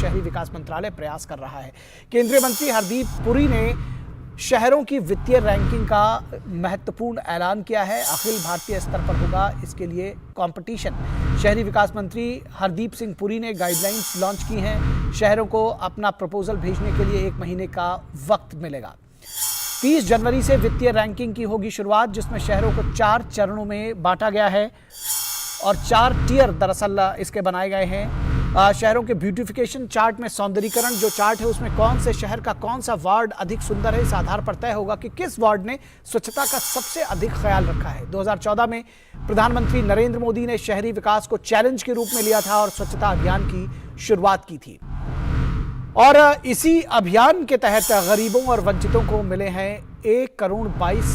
शहरी विकास मंत्रालय प्रयास कर रहा है। केंद्रीय मंत्री हरदीप पुरी ने शहरों की वित्तीय रैंकिंग का महत्वपूर्ण ऐलान किया है। अखिल भारतीय स्तर पर होगा इसके लिए कंपटीशन। शहरी विकास मंत्री हरदीप सिंह पुरी ने गाइडलाइंस लॉन्च की हैं। शहरों को अपना प्रपोजल भेजने के लिए 1 महीने का वक्त मिलेगा। 30 जनवरी से वित्तीय रैंकिंग की होगी शुरुआत, जिसमें शहरों को 4 चरणों में बांटा गया है और 4 टियर दरअसल इसके बनाए गए हैं। शहरों के ब्यूटिफिकेशन चार्ट में सौंदर्यीकरण जो चार्ट है उसमें कौन से शहर का कौन सा वार्ड अधिक सुंदर है, इस आधार पर तय होगा कि किस वार्ड ने स्वच्छता का सबसे अधिक ख्याल रखा है। 2014 में प्रधानमंत्री नरेंद्र मोदी ने शहरी विकास को चैलेंज के रूप में लिया था और स्वच्छता अभियान की शुरुआत की थी। और इसी अभियान के तहत गरीबों और वंचितों को मिले हैं 1 करोड़ 22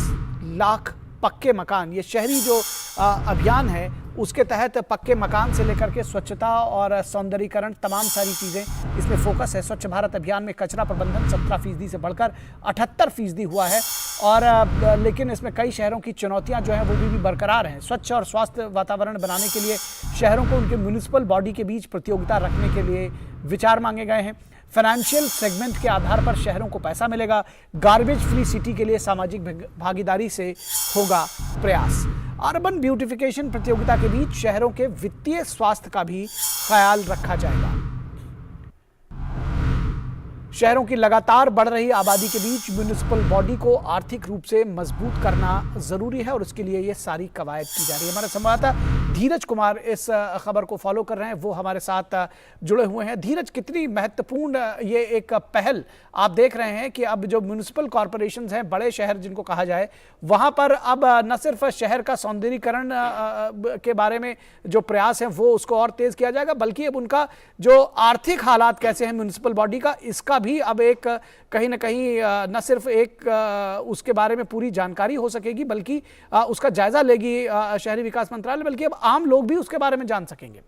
लाख पक्के मकान। ये शहरी जो अभियान है उसके तहत पक्के मकान से लेकर के स्वच्छता और सौंदर्यीकरण तमाम सारी चीज़ें इसमें फोकस है। स्वच्छ भारत अभियान में कचरा प्रबंधन 17% से बढ़कर 78% हुआ है और लेकिन इसमें कई शहरों की चुनौतियां जो हैं वो भी बरकरार हैं। स्वच्छ और स्वास्थ्य वातावरण बनाने के लिए शहरों को उनके म्यूनिसिपल बॉडी के बीच प्रतियोगिता रखने के लिए विचार मांगे गए हैं। फाइनेंशियल सेगमेंट के आधार पर शहरों को पैसा मिलेगा। गार्बेज फ्री सिटी के लिए सामाजिक भागीदारी से होगा प्रयास। अर्बन ब्यूटिफिकेशन प्रतियोगिता के बीच शहरों के वित्तीय स्वास्थ्य का भी ख्याल रखा जाएगा। शहरों की लगातार बढ़ रही आबादी के बीच म्युनिसिपल बॉडी को आर्थिक रूप से मजबूत करना जरूरी है और उसके लिए ये सारी कवायद की जा रही है। हमारे संवाददाता धीरज कुमार इस खबर को फॉलो कर रहे हैं, वो हमारे साथ जुड़े हुए हैं। धीरज, कितनी महत्वपूर्ण ये एक पहल आप देख रहे हैं कि अब जो म्युनिसिपल कॉरपोरेशन हैं, बड़े शहर जिनको कहा जाए, वहां पर अब न सिर्फ शहर का सौंदर्यीकरण के बारे में जो प्रयास है वो उसको और तेज किया जाएगा, बल्कि अब उनका जो आर्थिक हालात कैसे हैं म्युनिसिपल बॉडी का, इसका भी अब एक कहीं ना कहीं न सिर्फ एक उसके बारे में पूरी जानकारी हो सकेगी, बल्कि उसका जायजा लेगी शहरी विकास मंत्रालय, बल्कि अब आम लोग भी उसके बारे में जान सकेंगे।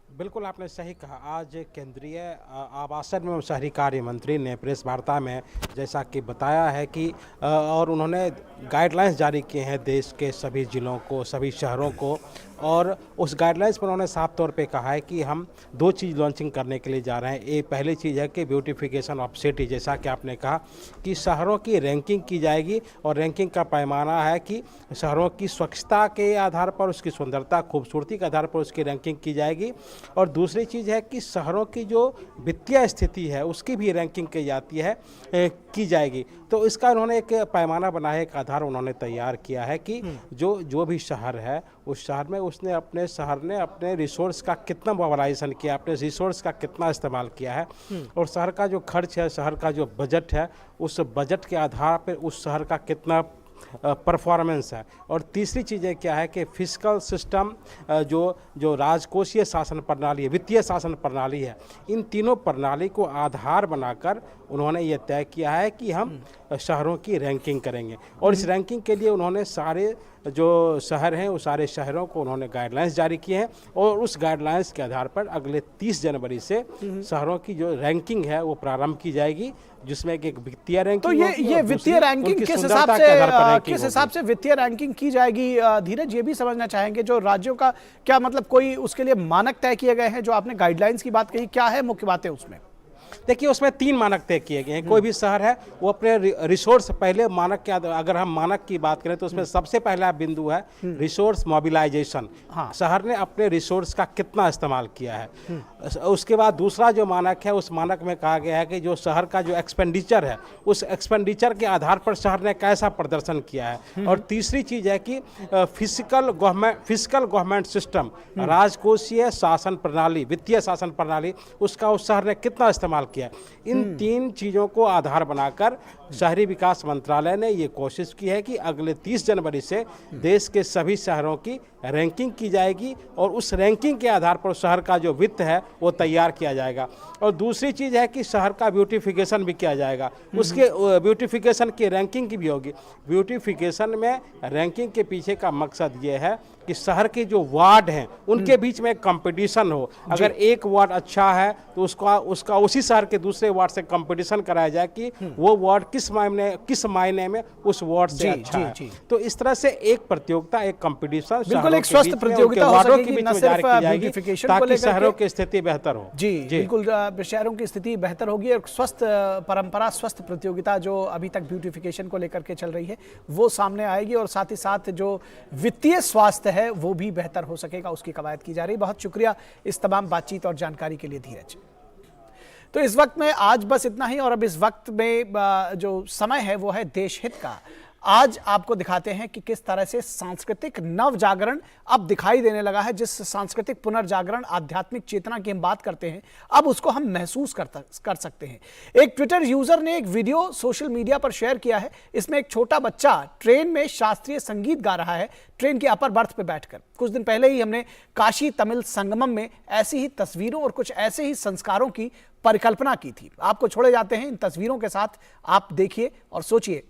बिल्कुल आपने सही कहा। आज केंद्रीय आवासन एवं शहरी कार्य मंत्री ने प्रेस वार्ता में जैसा कि बताया है कि और उन्होंने गाइडलाइंस जारी किए हैं देश के सभी जिलों को, सभी शहरों को, और उस गाइडलाइंस पर उन्होंने साफ तौर पे कहा है कि हम 2 चीज़ लॉन्चिंग करने के लिए जा रहे हैं। एक पहली चीज़ है कि ब्यूटिफिकेशन ऑफ सिटी, जैसा कि आपने कहा कि शहरों की रैंकिंग की जाएगी और रैंकिंग का पैमाना है कि शहरों की स्वच्छता के आधार पर, उसकी सुंदरता खूबसूरती के आधार पर उसकी रैंकिंग की जाएगी। और दूसरी चीज़ है कि शहरों की जो वित्तीय स्थिति है उसकी भी रैंकिंग की जाती है की जाएगी। तो इसका उन्होंने एक पैमाना बनाया, एक आधार उन्होंने तैयार किया है कि जो भी शहर है उस शहर में उसने अपने शहर ने अपने रिसोर्स का कितना मोबिलाइजेशन किया, अपने रिसोर्स का कितना इस्तेमाल किया है, और शहर का जो खर्च है, शहर का जो बजट है, उस बजट के आधार पर उस शहर का कितना परफॉर्मेंस है। और तीसरी चीज़ें क्या है कि फिस्कल सिस्टम, जो राजकोषीय शासन प्रणाली है, वित्तीय शासन प्रणाली है, इन तीनों प्रणाली को आधार बनाकर उन्होंने ये तय किया है कि हम शहरों की रैंकिंग करेंगे। और इस रैंकिंग के लिए उन्होंने सारे जो शहर हैं उस सारे शहरों को उन्होंने गाइडलाइंस जारी किए हैं और उस गाइडलाइंस के आधार पर अगले 30 जनवरी से शहरों की जो रैंकिंग है वो प्रारंभ की जाएगी, जिसमें एक वित्तीय रैंकिंग। तो ये वित्तीय रैंकिंग किस हिसाब से वित्तीय रैंकिंग की जाएगी धीरज, ये भी समझना चाहेंगे। जो राज्यों का क्या मतलब कोई उसके लिए मानक तय किए गए हैं? जो आपने गाइडलाइंस की बात कही, क्या है मुख्य बातें उसमें? देखिए, उसमें 3 मानक तय किए गए हैं। कोई भी शहर है वो अपने रिसोर्स, पहले मानक के, अगर हम मानक की बात करें तो उसमें सबसे पहला बिंदु है रिसोर्स मोबिलाइजेशन। हाँ। शहर ने अपने रिसोर्स का कितना इस्तेमाल किया है। उसके बाद दूसरा जो मानक है, उस मानक में कहा गया है कि जो शहर का जो एक्सपेंडिचर है, उस एक्सपेंडिचर के आधार पर शहर ने कैसा प्रदर्शन किया है। और तीसरी चीज़ है कि फिजिकल गवर्नमेंट सिस्टम, राजकोषीय शासन प्रणाली, वित्तीय शासन प्रणाली, उसका उस शहर ने कितना इस्तेमाल किया। इन 3 चीजों को आधार बनाकर शहरी विकास मंत्रालय ने ये कोशिश की है कि अगले 30 जनवरी से देश के सभी शहरों की रैंकिंग की जाएगी और उस रैंकिंग के आधार पर शहर का जो वित्त है वो तैयार किया जाएगा। और दूसरी चीज़ है कि शहर का ब्यूटिफिकेशन भी किया जाएगा, उसके ब्यूटिफिकेशन की रैंकिंग की भी होगी। ब्यूटिफिकेशन में रैंकिंग के पीछे का मकसद ये है कि शहर के जो वार्ड हैं उनके बीच में एक कंपटीशन हो। अगर एक वार्ड अच्छा है तो उसका उसी शहर के दूसरे वार्ड से कंपटीशन कराया जाए कि वो वार्ड किस मायने में उस वार्ड से अच्छा है। तो इस तरह से एक प्रतियोगिता, एक कंपटीशन, बिल्कुल एक स्वस्थ प्रतियोगिता हो सकेगी, न सिर्फ ब्यूटिफिकेशन को ताकि लेकर शहरों की स्थिति बेहतर हो। जी बिल्कुल, शहरों की स्थिति बेहतर होगी और स्वस्थ परंपरा, स्वस्थ प्रतियोगिता जो अभी तक ब्यूटिफिकेशन को लेकर के चल रही है वो सामने आएगी और साथ ही साथ जो वित्तीय स्वास्थ्य है वो भी बेहतर हो सकेगा, उसकी कवायद की जा रही है। बहुत शुक्रिया इस तमाम बातचीत और जानकारी के लिए धीरज। तो इस वक्त में आज बस इतना ही, और अब इस वक्त में जो समय है वो है देश हित का। आज आपको दिखाते हैं कि किस तरह से सांस्कृतिक नव जागरण अब दिखाई देने लगा है। जिस सांस्कृतिक पुनर्जागरण, आध्यात्मिक चेतना की हम बात करते हैं, अब उसको हम महसूस कर सकते हैं। एक ट्विटर यूजर ने एक वीडियो सोशल मीडिया पर शेयर किया है। इसमें एक छोटा बच्चा ट्रेन में शास्त्रीय संगीत गा रहा है, ट्रेन की अपर बर्थ पे बैठकर। कुछ दिन पहले ही हमने काशी तमिल संगमम में ऐसी ही तस्वीरों और कुछ ऐसे ही संस्कारों की परिकल्पना की थी। आपको छोड़े जाते हैं इन तस्वीरों के साथ, आप देखिए और सोचिए